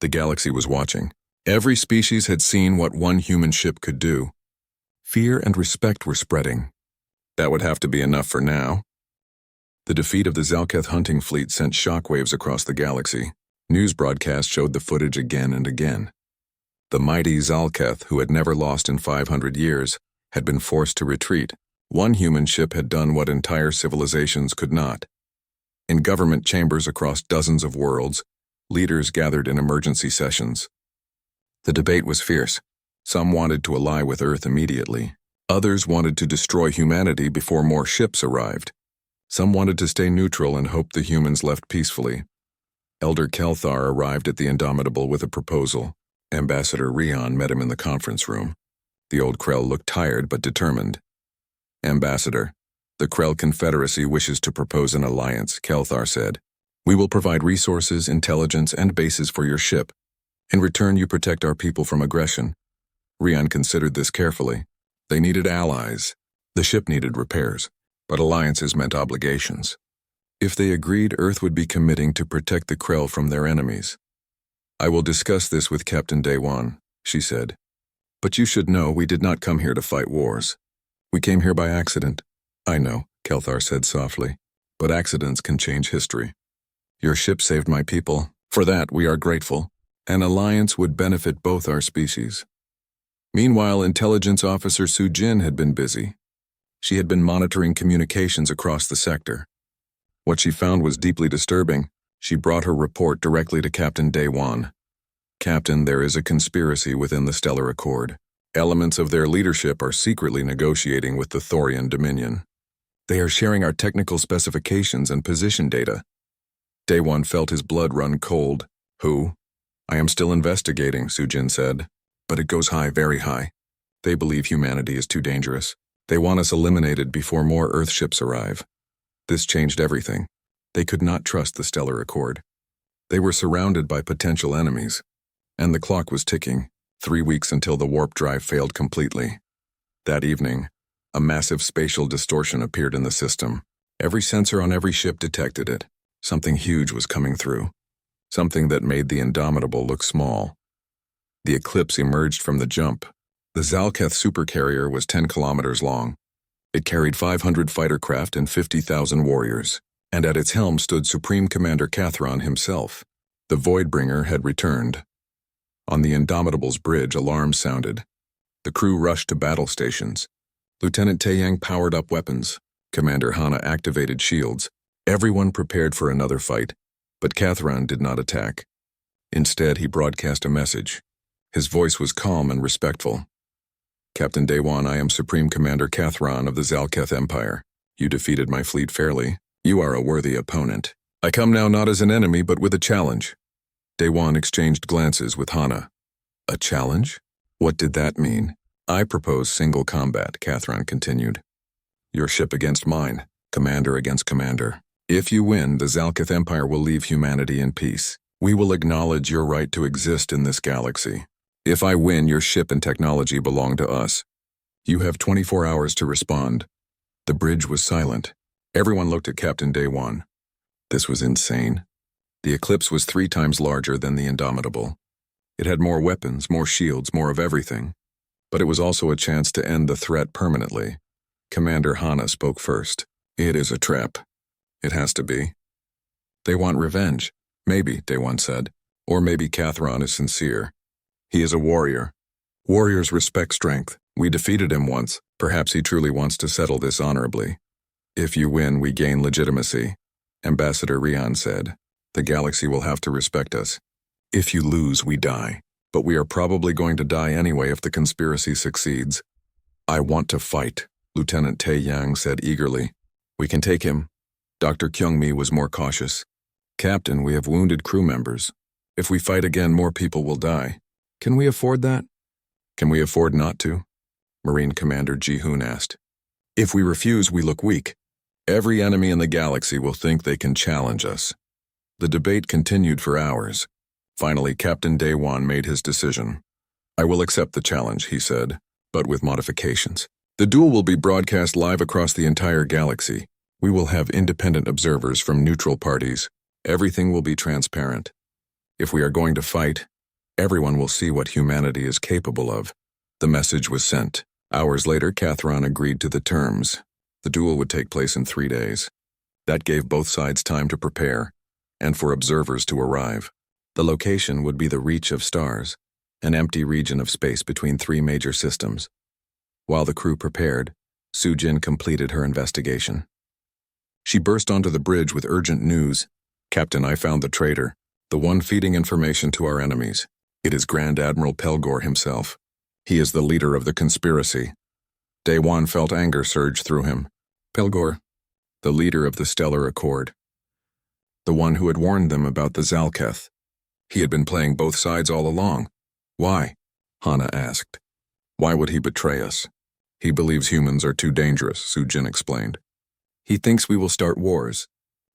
The galaxy was watching. Every species had seen what one human ship could do. Fear and respect were spreading. That would have to be enough for now. The defeat of the Zalketh hunting fleet sent shockwaves across the galaxy. News broadcasts showed the footage again and again. The mighty Zalketh, who had never lost in 500 years, had been forced to retreat. One human ship had done what entire civilizations could not. In government chambers across dozens of worlds, leaders gathered in emergency sessions. The debate was fierce. Some wanted to ally with Earth immediately. Others wanted to destroy humanity before more ships arrived. Some wanted to stay neutral and hoped the humans left peacefully. Elder Kelthar arrived at the Indomitable with a proposal. Ambassador Rion met him in the conference room. The old Krell looked tired but determined. Ambassador, the Krell Confederacy wishes to propose an alliance, Kelthar said. We will provide resources, intelligence, and bases for your ship. In return, you protect our people from aggression. Rion considered this carefully. They needed allies. The ship needed repairs, but alliances meant obligations. If they agreed, Earth would be committing to protect the Krell from their enemies. I will discuss this with Captain Daywan, she said. But you should know we did not come here to fight wars. We came here by accident. I know, Kelthar said softly, but accidents can change history. Your ship saved my people. For that, we are grateful. An alliance would benefit both our species. Meanwhile, Intelligence Officer Su Jin had been busy. She had been monitoring communications across the sector. What she found was deeply disturbing. She brought her report directly to Captain Daywan. Captain, there is a conspiracy within the Stellar Accord. Elements of their leadership are secretly negotiating with the Thorian Dominion. They are sharing our technical specifications and position data. Daywan felt his blood run cold. Who? I am still investigating, Su Jin said. But it goes high, very high. They believe humanity is too dangerous. They want us eliminated before more Earth ships arrive. This changed everything. They could not trust the Stellar Accord. They were surrounded by potential enemies. And the clock was ticking, 3 weeks until the warp drive failed completely. That evening, a massive spatial distortion appeared in the system. Every sensor on every ship detected it. Something huge was coming through. Something that made the Indomitable look small. The eclipse emerged from the jump. The Zalketh supercarrier was 10 kilometers long. It carried 500 fighter craft and 50,000 warriors. And at its helm stood Supreme Commander Kathron himself. The Voidbringer had returned. On the Indomitable's bridge, alarms sounded. The crew rushed to battle stations. Lieutenant Taeyang powered up weapons. Commander Hana activated shields. Everyone prepared for another fight, but Kathron did not attack. Instead, he broadcast a message. His voice was calm and respectful. Captain Daywan, I am Supreme Commander Kathron of the Zalketh Empire. You defeated my fleet fairly. You are a worthy opponent. I come now not as an enemy, but with a challenge. Daywan exchanged glances with Hana. A challenge? What did that mean? I propose single combat, Kathron continued. Your ship against mine, commander against commander. If you win, the Zalketh Empire will leave humanity in peace. We will acknowledge your right to exist in this galaxy. If I win, your ship and technology belong to us. You have 24 hours to respond. The bridge was silent. Everyone looked at Captain Daywan. This was insane. The eclipse was 3 times larger than the Indomitable. It had more weapons, more shields, more of everything. But it was also a chance to end the threat permanently. Commander Hana spoke first. It is a trap. It has to be. They want revenge. Maybe, Daywan said. Or maybe Kathron is sincere. He is a warrior. Warriors respect strength. We defeated him once. Perhaps he truly wants to settle this honorably. If you win, we gain legitimacy, Ambassador Rion said. The galaxy will have to respect us. If you lose, we die. But we are probably going to die anyway if the conspiracy succeeds. I want to fight, Lieutenant Taeyang said eagerly. We can take him. Dr. Kyungmi was more cautious. Captain, we have wounded crew members. If we fight again, more people will die. Can we afford that? Can we afford not to? Marine Commander Ji-hoon asked. If we refuse, we look weak. Every enemy in the galaxy will think they can challenge us. The debate continued for hours. Finally, Captain Daywan made his decision. I will accept the challenge, he said, but with modifications. The duel will be broadcast live across the entire galaxy. We will have independent observers from neutral parties. Everything will be transparent. If we are going to fight, Everyone will see what humanity is capable of. The message was sent. Hours later, Catherine agreed to the terms. The duel would take place in 3 days. That gave both sides time to prepare, and for observers to arrive. The location would be the reach of stars, an empty region of space between 3 major systems. While the crew prepared, Sujin completed her investigation. She burst onto the bridge with urgent news. "Captain, I found the traitor, the one feeding information to our enemies. It is Grand Admiral Pelgor himself. He is the leader of the conspiracy." Daewon felt anger surge through him. Pelgor, the leader of the Stellar Accord. The one who had warned them about the Zalketh. He had been playing both sides all along. "Why?" Hana asked. "Why would he betray us?" "He believes humans are too dangerous," Sujin explained. "He thinks we will start wars,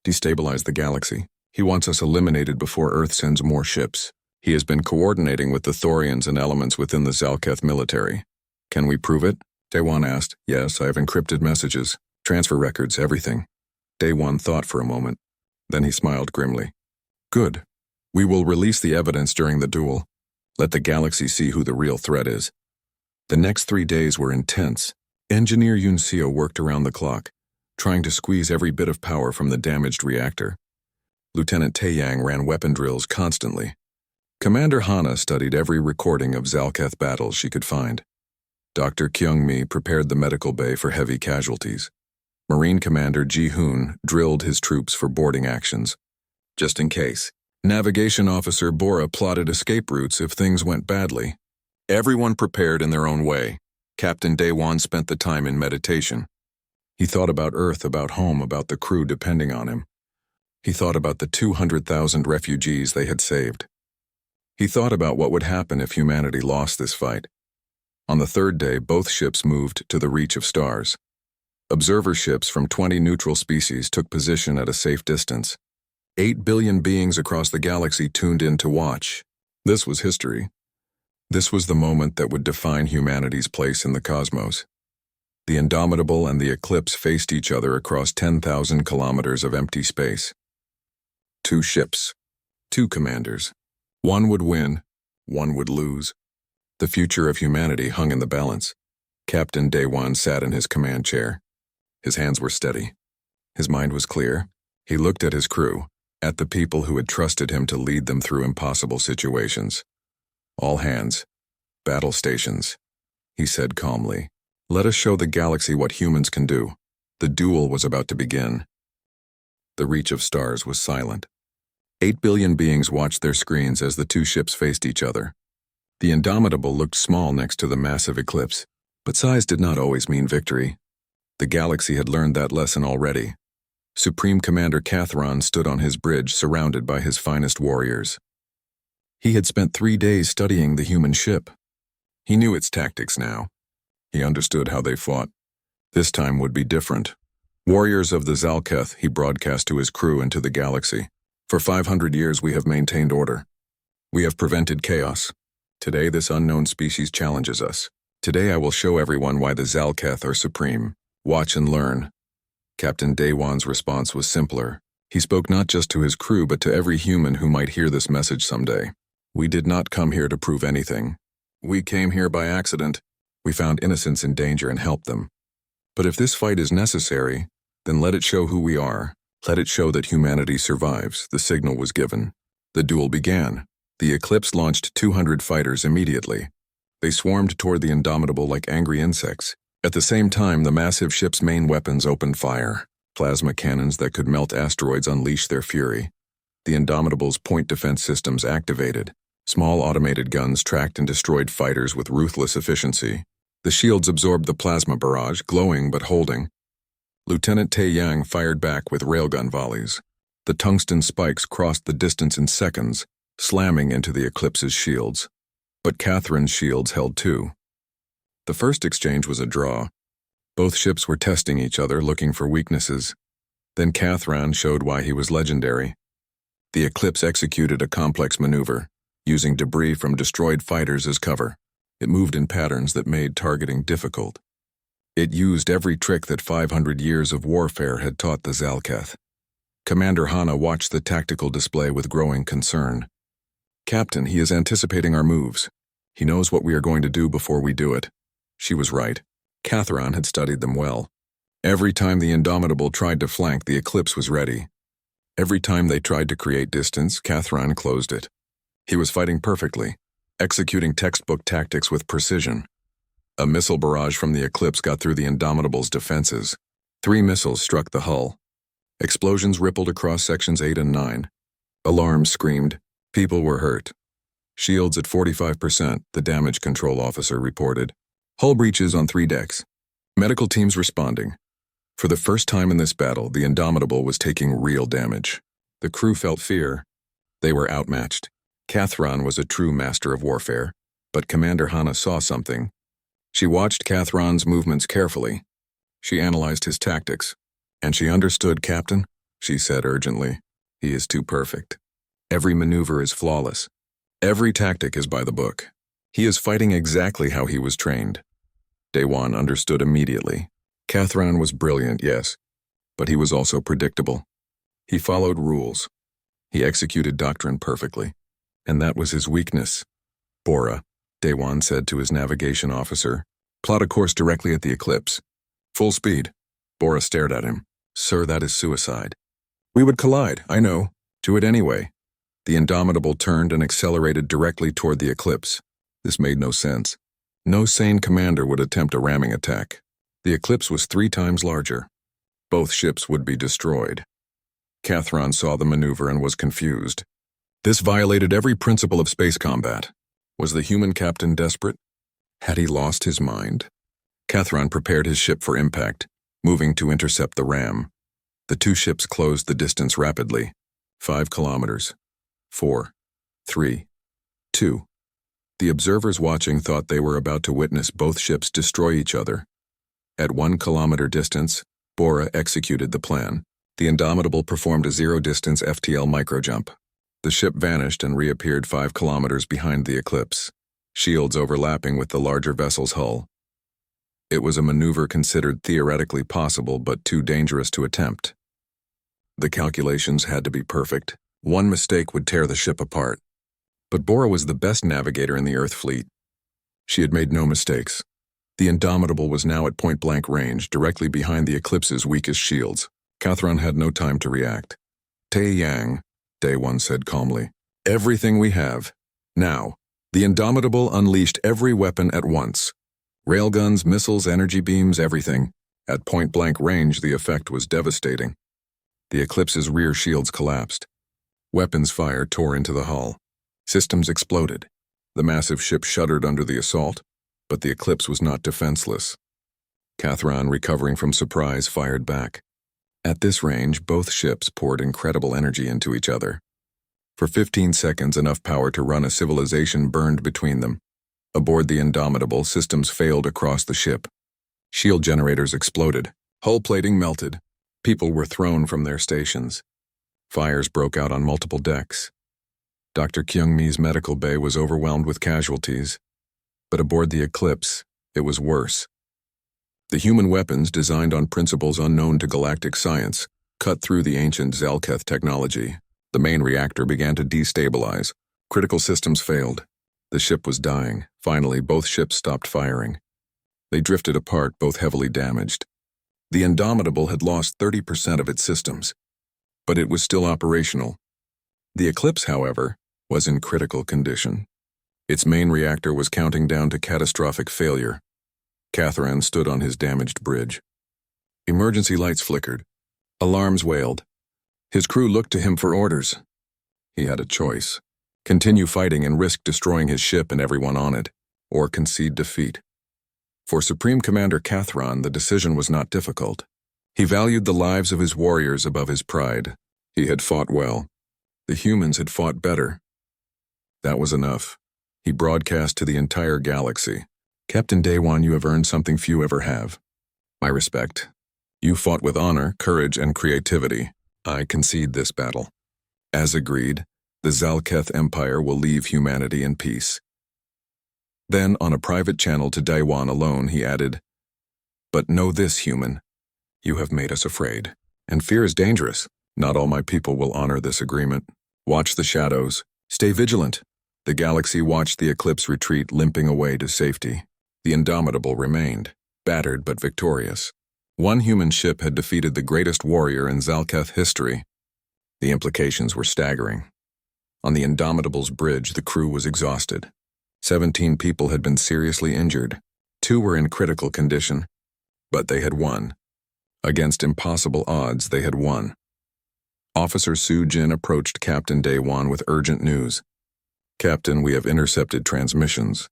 destabilize the galaxy. He wants us eliminated before Earth sends more ships. He has been coordinating with the Thorians and elements within the Zalketh military." "Can we prove it?" Daewon asked. "Yes, I have encrypted messages, transfer records, everything." Daewon thought for a moment. Then he smiled grimly. "Good. We will release the evidence during the duel. Let the galaxy see who the real threat is." The next 3 days were intense. Engineer Yun Seo worked around the clock, trying to squeeze every bit of power from the damaged reactor. Lieutenant Taeyang ran weapon drills constantly. Commander Hana studied every recording of Zalketh battles she could find. Dr. Kyung-mi prepared the medical bay for heavy casualties. Marine Commander Ji-hoon drilled his troops for boarding actions. Just in case, Navigation Officer Bora plotted escape routes if things went badly. Everyone prepared in their own way. Captain Daewon spent the time in meditation. He thought about Earth, about home, about the crew depending on him. He thought about the 200,000 refugees they had saved. He thought about what would happen if humanity lost this fight. On the 3rd day, both ships moved to the reach of stars. Observer ships from 20 neutral species took position at a safe distance. 8 billion beings across the galaxy tuned in to watch. This was history. This was the moment that would define humanity's place in the cosmos. The Indomitable and the Eclipse faced each other across 10,000 kilometers of empty space. 2 ships, 2 commanders. One would win, one would lose. The future of humanity hung in the balance. Captain Daewon sat in his command chair. His hands were steady. His mind was clear. He looked at his crew, at the people who had trusted him to lead them through impossible situations. "All hands, battle stations," he said calmly. "Let us show the galaxy what humans can do." The duel was about to begin. The reach of stars was silent. 8 billion beings watched their screens as the 2 ships faced each other. The Indomitable looked small next to the massive Eclipse, but size did not always mean victory. The galaxy had learned that lesson already. Supreme Commander Catherine stood on his bridge surrounded by his finest warriors. He had spent 3 days studying the human ship. He knew its tactics now. He understood how they fought. This time would be different. "Warriors of the Zalketh," he broadcast to his crew and to the galaxy. "For 500 years we have maintained order. We have prevented chaos. Today this unknown species challenges us. Today I will show everyone why the Zalketh are supreme. Watch and learn." Captain Daewon's response was simpler. He spoke not just to his crew but to every human who might hear this message someday. "We did not come here to prove anything. We came here by accident. We found innocents in danger and helped them. But if this fight is necessary, then let it show who we are. Let it show that humanity survives." The signal was given. The duel began. The Eclipse launched 200 fighters immediately. They swarmed toward the Indomitable like angry insects. At the same time, the massive ship's main weapons opened fire. Plasma cannons that could melt asteroids unleashed their fury. The Indomitable's point defense systems activated. Small automated guns tracked and destroyed fighters with ruthless efficiency. The shields absorbed the plasma barrage, glowing but holding. Lieutenant Taeyang fired back with railgun volleys. The tungsten spikes crossed the distance in seconds, slamming into the Eclipse's shields. But Catherine's shields held too. The first exchange was a draw. Both ships were testing each other, looking for weaknesses. Then Catherine showed why he was legendary. The Eclipse executed a complex maneuver, using debris from destroyed fighters as cover. It moved in patterns that made targeting difficult. It used every trick that 500 years of warfare had taught the Zalketh. Commander Hana watched the tactical display with growing concern. Captain, he is anticipating our moves. He knows what we are going to do before we do it. She was right. Catharon had studied them well. Every time the Indomitable tried to flank, the Eclipse was ready. Every time they tried to create distance, Catharon closed it. He was fighting perfectly, executing textbook tactics with precision. A missile barrage from the Eclipse got through the Indomitable's defenses. 3 missiles struck the hull. Explosions rippled across sections 8 and 9. Alarms screamed. People were hurt. Shields at 45%, the damage control officer reported. Hull breaches on 3 decks. Medical teams responding. For the first time in this battle, the Indomitable was taking real damage. The crew felt fear. They were outmatched. Catharon was a true master of warfare, but Commander Hana saw something. She watched Cathron's movements carefully. She analyzed his tactics. And she understood, Captain, she said urgently. He is too perfect. Every maneuver is flawless. Every tactic is by the book. He is fighting exactly how he was trained. Daewon understood immediately. Catharon was brilliant, yes, but he was also predictable. He followed rules. He executed doctrine perfectly, and that was his weakness. Bora, Daewon said to his navigation officer, plot a course directly at the Eclipse. Full speed. Bora stared at him. Sir, that is suicide. We would collide, I know. Do it anyway. The Indomitable turned and accelerated directly toward the Eclipse. This made no sense. No sane commander would attempt a ramming attack. The Eclipse was 3 times larger. Both ships would be destroyed. Catharon saw the maneuver and was confused. This violated every principle of space combat. Was the human captain desperate? Had he lost his mind? Catharon prepared his ship for impact, moving to intercept the ram. The 2 ships closed the distance rapidly. 5 kilometers. 4. 3. 2. The observers watching thought they were about to witness both ships destroy each other. At 1 kilometer distance, Bora executed the plan. The Indomitable performed a 0-distance FTL microjump. The ship vanished and reappeared 5 kilometers behind the Eclipse, shields overlapping with the larger vessel's hull. It was a maneuver considered theoretically possible but too dangerous to attempt. The calculations had to be perfect. One mistake would tear the ship apart. But Bora was the best navigator in the Earth fleet. She had made no mistakes. The Indomitable was now at point-blank range, directly behind the Eclipse's weakest shields. Catharon had no time to react. Tae Yang, Daewon said calmly. Everything we have. Now. The Indomitable unleashed every weapon at once. Railguns, missiles, energy beams, everything. At point-blank range, the effect was devastating. The Eclipse's rear shields collapsed. Weapons fire tore into the hull. Systems exploded. The massive ship shuddered under the assault, but the Eclipse was not defenseless. Catharon, recovering from surprise, fired back. At this range, both ships poured incredible energy into each other. For 15 seconds, enough power to run a civilization burned between them. Aboard the Indomitable, systems failed across the ship. Shield generators exploded. Hull plating melted. People were thrown from their stations. Fires broke out on multiple decks. Dr. Kyung-mi's medical bay was overwhelmed with casualties. But aboard the Eclipse, it was worse. The human weapons, designed on principles unknown to galactic science, cut through the ancient Zalketh technology. The main reactor began to destabilize. Critical systems failed. The ship was dying. Finally, both ships stopped firing. They drifted apart, both heavily damaged. The Indomitable had lost 30% of its systems, but it was still operational. The Eclipse, however, was in critical condition. Its main reactor was counting down to catastrophic failure. Catharon stood on his damaged bridge. Emergency lights flickered. Alarms wailed. His crew looked to him for orders. He had a choice: continue fighting and risk destroying his ship and everyone on it, or concede defeat. For Supreme Commander Catharon, the decision was not difficult. He valued the lives of his warriors above his pride. He had fought well. The humans had fought better. That was enough. He broadcast to the entire galaxy. Captain Daewon, you have earned something few ever have. My respect. You fought with honor, courage, and creativity. I concede this battle. As agreed, the Zalketh Empire will leave humanity in peace. Then, on a private channel to Daewon alone, he added, But know this, human. You have made us afraid. And fear is dangerous. Not all my people will honor this agreement. Watch the shadows. Stay vigilant. The galaxy watched the Eclipse retreat, limping away to safety. The Indomitable remained, battered but victorious. One human ship had defeated the greatest warrior in Zalketh history. The implications were staggering. On the Indomitable's bridge, the crew was exhausted. 17 people had been seriously injured. 2 were in critical condition. But they had won. Against impossible odds, they had won. Officer Su Jin approached Captain Daewon with urgent news. "Captain, we have intercepted transmissions.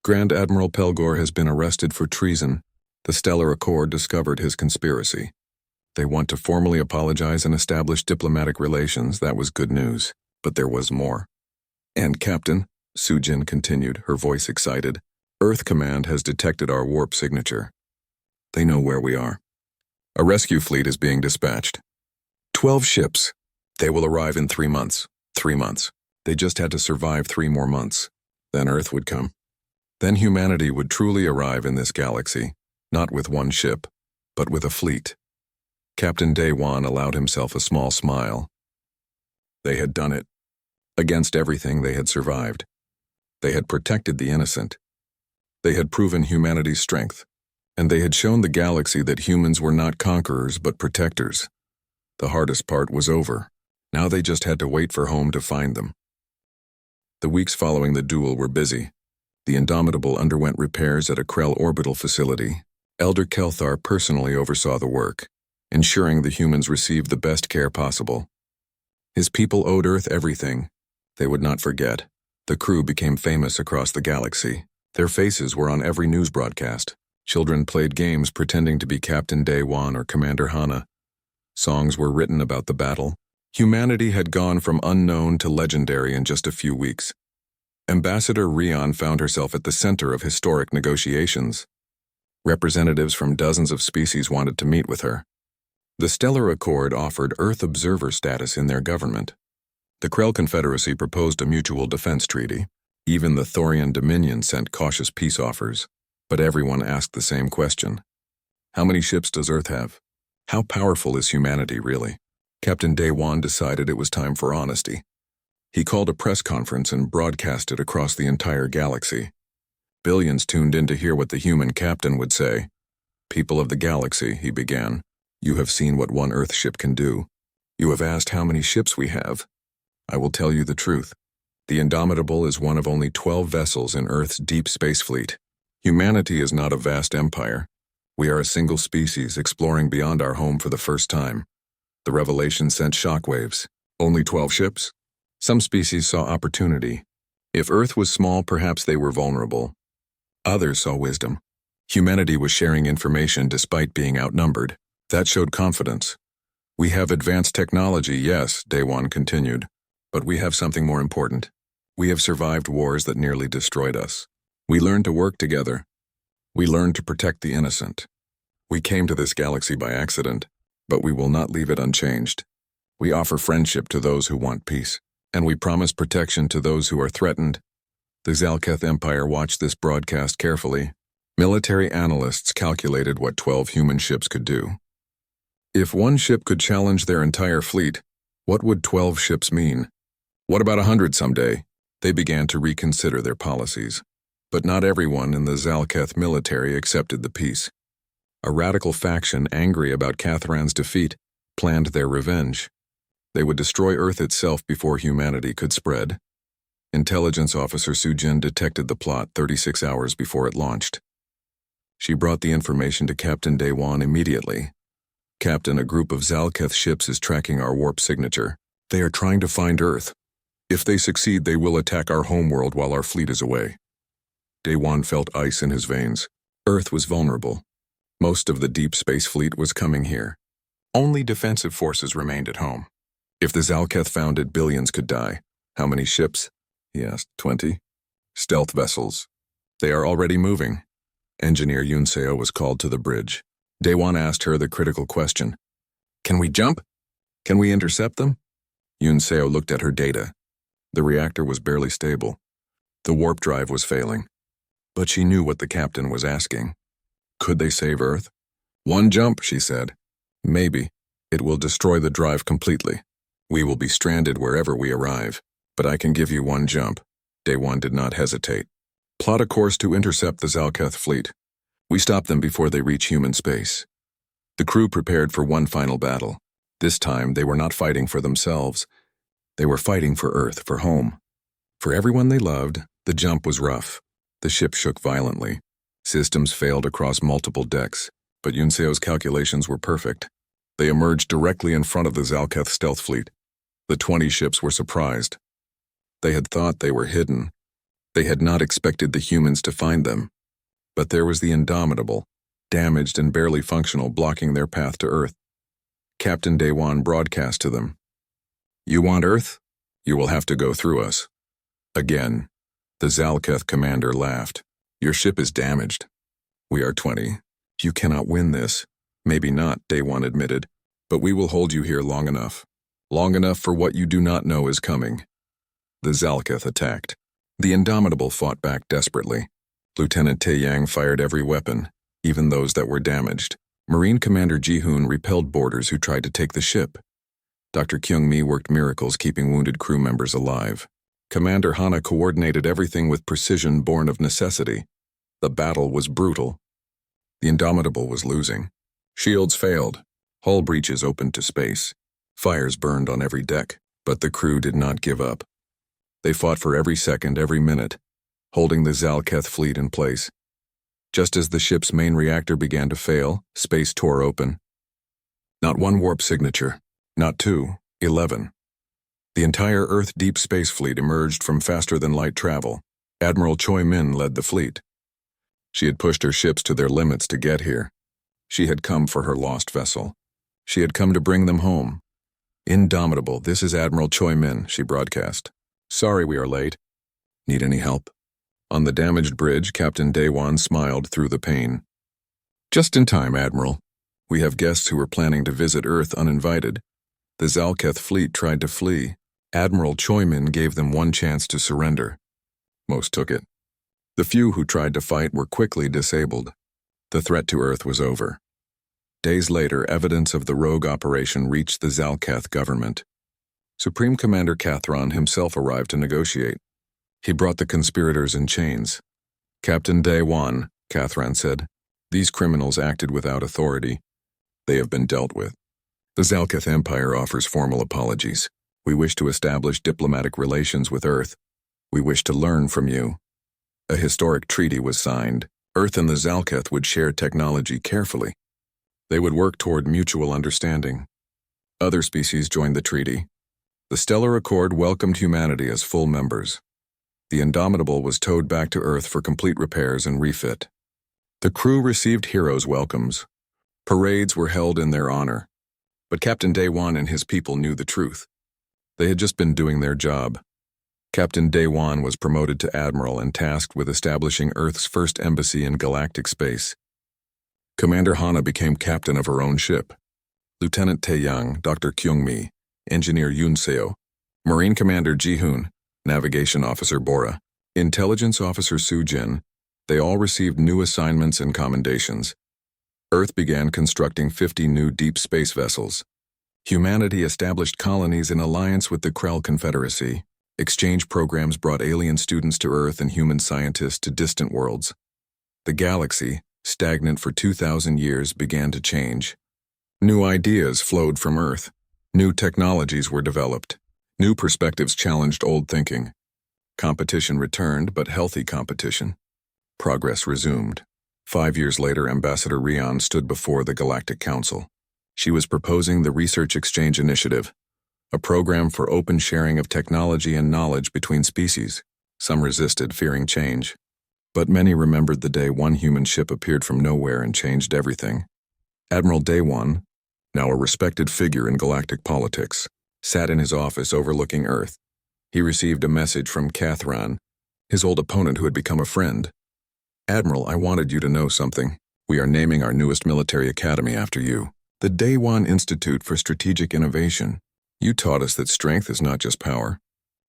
Grand Admiral Pelgor has been arrested for treason. The Stellar Accord discovered his conspiracy. They want to formally apologize and establish diplomatic relations." That was good news, but there was more. "And Captain," Su Jin continued, her voice excited, "Earth Command has detected our warp signature. They know where we are. A rescue fleet is being dispatched. 12 ships. They will arrive in 3 months. 3 months. They just had to survive 3 more months. Then Earth would come. Then humanity would truly arrive in this galaxy, not with one ship, but with a fleet." Captain Daewon allowed himself a small smile. They had done it. Against everything, they had survived. They had protected the innocent. They had proven humanity's strength, and they had shown the galaxy that humans were not conquerors but protectors. The hardest part was over. Now they just had to wait for home to find them. The weeks following the duel were busy. The Indomitable underwent repairs at a Krell orbital facility. Elder Kelthar personally oversaw the work, ensuring the humans received the best care possible. His people owed Earth everything. They would not forget. The crew became famous across the galaxy. Their faces were on every news broadcast. Children played games pretending to be Captain Daewon or Commander Hana. Songs were written about the battle. Humanity had gone from unknown to legendary in just a few weeks. Ambassador Rion found herself at the center of historic negotiations. Representatives from dozens of species wanted to meet with her. The Stellar Accord offered Earth observer status in their government. The Krell Confederacy proposed a mutual defense treaty. Even the Thorian Dominion sent cautious peace offers. But everyone asked the same question. How many ships does Earth have? How powerful is humanity really? Captain Daewon decided it was time for honesty. He called a press conference and broadcast it across the entire galaxy. Billions tuned in to hear what the human captain would say. "People of the galaxy," he began, "you have seen what one Earth ship can do. You have asked how many ships we have. I will tell you the truth. The Indomitable is one of only 12 vessels in Earth's deep space fleet. Humanity is not a vast empire. We are a single species exploring beyond our home for the first time. The revelation sent shockwaves. Only 12 ships? Some species saw opportunity. If Earth was small, perhaps they were vulnerable. Others saw wisdom. Humanity was sharing information despite being outnumbered. That showed confidence. We have advanced technology, yes, Daewon continued. But we have something more important. We have survived wars that nearly destroyed us. We learned to work together. We learned to protect the innocent. We came to this galaxy by accident, but we will not leave it unchanged. We offer friendship to those who want peace, and we promise protection to those who are threatened." The Zalketh Empire watched this broadcast carefully. Military analysts calculated what 12 human ships could do. If one ship could challenge their entire fleet, what would 12 ships mean? What about 100 someday? They began to reconsider their policies. But not everyone in the Zalketh military accepted the peace. A radical faction, angry about Cathran's defeat, planned their revenge. They would destroy Earth itself before humanity could spread. Intelligence Officer Su Jin detected the plot 36 hours before it launched. She brought the information to Captain Daewon immediately. "Captain, a group of Zalketh ships is tracking our warp signature. They are trying to find Earth. If they succeed, they will attack our homeworld while our fleet is away." Daewon felt ice in his veins. Earth was vulnerable. Most of the deep space fleet was coming here. Only defensive forces remained at home. If the Zalketh found it, billions could die. "How many ships?" he asked. 20. "Stealth vessels. They are already moving." Engineer Yunseo was called to the bridge. Daewon asked her the critical question. "Can we jump? Can we intercept them?" Yunseo looked at her data. The reactor was barely stable. The warp drive was failing. But she knew what the captain was asking. Could they save Earth? "One jump," she said. "Maybe. It will destroy the drive completely. We will be stranded wherever we arrive. But I can give you one jump. Day One did not hesitate. Plot a course to intercept the Zalketh fleet. We stop them before they reach human space. The crew prepared for one final battle. This time, they were not fighting for themselves. They were fighting for Earth, for home. For everyone they loved, the jump was rough. The ship shook violently. Systems failed across multiple decks, but Yunseo's calculations were perfect. They emerged directly in front of the Zalketh stealth fleet. The 20 ships were surprised. They had thought they were hidden. They had not expected the humans to find them. But there was the Indomitable, damaged and barely functional, blocking their path to Earth. Captain Daewon broadcast to them, "You want Earth? You will have to go through us." Again, the Zalketh commander laughed. "Your ship is damaged. We are 20. You cannot win this." "Maybe not," Daewon admitted, "but we will hold you here long enough. Long enough for what you do not know is coming." The Zalketh attacked. The Indomitable fought back desperately. Lieutenant Taeyang fired every weapon, even those that were damaged. Marine Commander Ji-hoon repelled boarders who tried to take the ship. Dr. Kyung-mi worked miracles keeping wounded crew members alive. Commander Hana coordinated everything with precision born of necessity. The battle was brutal. The Indomitable was losing. Shields failed. Hull breaches opened to space. Fires burned on every deck, but the crew did not give up. They fought for every second, every minute, holding the Zalketh fleet in place. Just as the ship's main reactor began to fail, space tore open. Not one warp signature, not two, 11. The entire Earth deep space fleet emerged from faster-than-light travel. Admiral Choi Min led the fleet. She had pushed her ships to their limits to get here. She had come for her lost vessel. She had come to bring them home. "Indomitable, this is Admiral Choi Min," she broadcast. "Sorry we are late. Need any help?" On the damaged bridge, Captain Daewon smiled through the pain. "Just in time, Admiral. We have guests who are planning to visit Earth uninvited. The Zalketh fleet tried to flee. Admiral Choi Min gave them one chance to surrender. Most took it. The few who tried to fight were quickly disabled. The threat to Earth was over." Days later, evidence of the rogue operation reached the Zalketh government. Supreme Commander Kathron himself arrived to negotiate. He brought the conspirators in chains. "Captain Daewon," Kathron said, "these criminals acted without authority. They have been dealt with. The Zalketh Empire offers formal apologies. We wish to establish diplomatic relations with Earth. We wish to learn from you." A historic treaty was signed. Earth and the Zalketh would share technology carefully. They would work toward mutual understanding. Other species joined the treaty. The Stellar Accord welcomed humanity as full members. The Indomitable was towed back to Earth for complete repairs and refit. The crew received heroes' welcomes. Parades were held in their honor. But Captain Daewon and his people knew the truth. They had just been doing their job. Captain Daewon was promoted to admiral and tasked with establishing Earth's first embassy in galactic space. Commander Hana became captain of her own ship. Lieutenant Taeyang, Dr. Kyung-mi, Engineer Yunseo, Marine Commander Ji-hoon, Navigation Officer Bora, Intelligence Officer Soo-jin, they all received new assignments and commendations. Earth began constructing 50 new deep space vessels. Humanity established colonies in alliance with the Krell Confederacy. Exchange programs brought alien students to Earth and human scientists to distant worlds. The galaxy, stagnant for 2,000 years, began to change. New ideas flowed from Earth. New technologies were developed. New perspectives challenged old thinking. Competition returned, but healthy competition. Progress resumed. 5 years later, Ambassador Rion stood before the Galactic Council. She was proposing the Research Exchange Initiative, a program for open sharing of technology and knowledge between species. Some resisted, fearing change. But many remembered the day one human ship appeared from nowhere and changed everything. Admiral Daewon, now a respected figure in galactic politics, sat in his office overlooking Earth. He received a message from Kathron, his old opponent who had become a friend. "Admiral, I wanted you to know something. We are naming our newest military academy after you, the Daewon Institute for Strategic Innovation. You taught us that strength is not just power.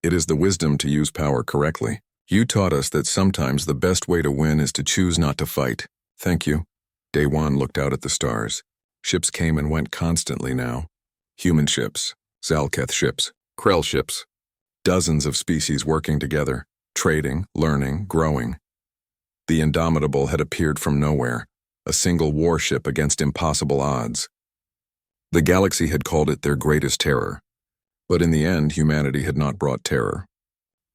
It is the wisdom to use power correctly. You taught us that sometimes the best way to win is to choose not to fight. Thank you." Daewon looked out at the stars. Ships came and went constantly now. Human ships, Zalketh ships, Krell ships. Dozens of species working together. trading, learning, growing. The Indomitable had appeared from nowhere, a single warship against impossible odds. The galaxy had called it their greatest terror. But in the end, humanity had not brought terror.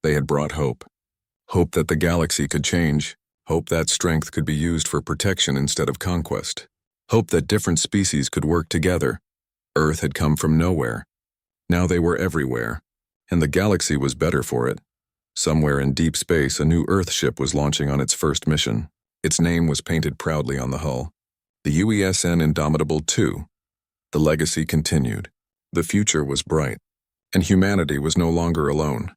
They had brought hope. Hope that the galaxy could change. Hope that strength could be used for protection instead of conquest. Hope that different species could work together. Earth had come from nowhere. Now they were everywhere, and the galaxy was better for it. Somewhere in deep space, a new Earth ship was launching on its first mission. Its name was painted proudly on the hull. The UESN Indomitable II. The legacy continued. The future was bright, and humanity was no longer alone.